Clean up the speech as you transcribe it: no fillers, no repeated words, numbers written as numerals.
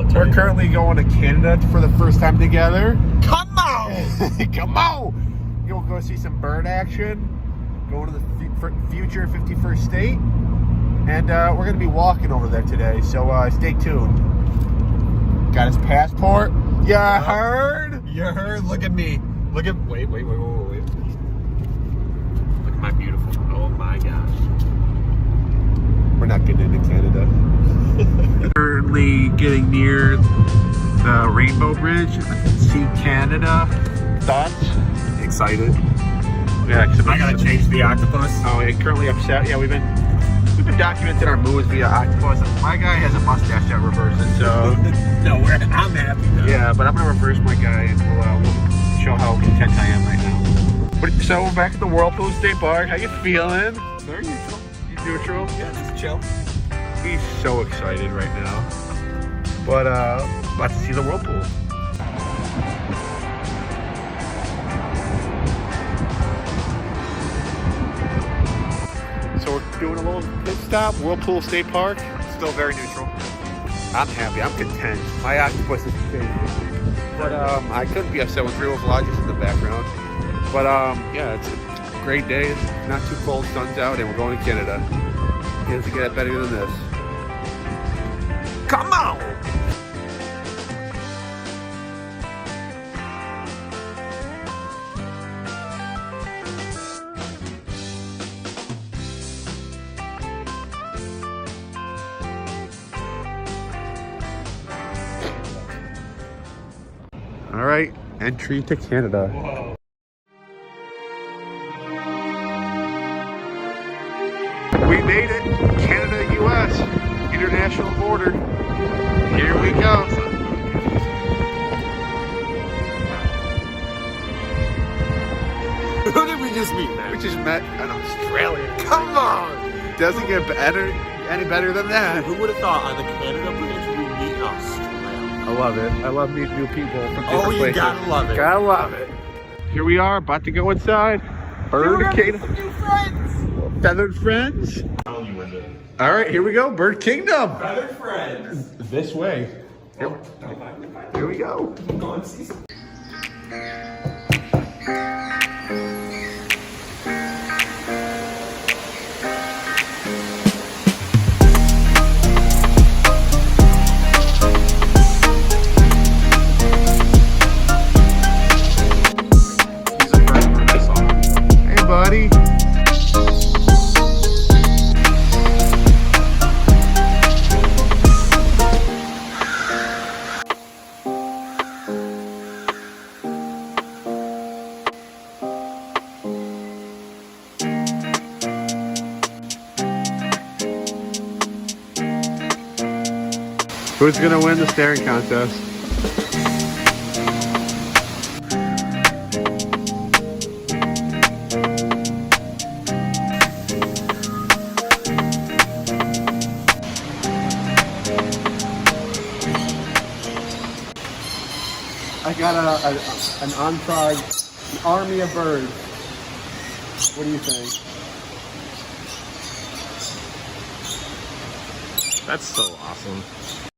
We're currently going to Canada for the first time together. Come on! Come on! You'll go see some bird action. Go to the future 51st state. And we're going to be walking over there today. So stay tuned. Got his passport. You heard? You heard? Look at me. Look at... Wait. Look at my beautiful... Oh my gosh. We're not getting into Canada. Currently getting near the Rainbow Bridge. See Canada. Thoughts? Excited. Yeah, I gotta change the octopus. Oh, yeah, currently upset. Yeah, we've been documenting our moves via octopus. My guy has a mustache that reverses, so No, I'm happy though. yeah. But I'm gonna reverse my guy, and we'll show how content I am right now. So we're back at the Whirlpool State Park. How you feeling? Very neutral. You neutral? Yeah, just chill. He's so excited right now. But about to see the Whirlpool. So we're doing a little pit stop, Whirlpool State Park. Still very neutral. I'm happy. I'm content. My octopus is crazy. But I couldn't be upset with real vloggers in the background. But yeah, it's a great day. It's not too cold. Sun's out, and we're going to Canada. It doesn't get better than this. Come on! All right, entry to Canada. Whoa. We made it. Canada, U.S. International border. Here we go. Who did we just meet, man? We just met an Australian. Come on! Doesn't get any better than that. Who would have thought on the Canada Bridge we meet in Australia? I love it. I love meeting new people from different Oh, you places. gotta love it. Gotta love it. Here we are, about to go inside. Bird Kingdom. New friends! Feathered friends. All right, here we go. Bird Kingdom. Feathered friends! This way. Here we go. Go and see some. Hey, buddy. Who's gonna win the staring contest? I got an entourage, an army of birds. What do you think? That's so awesome.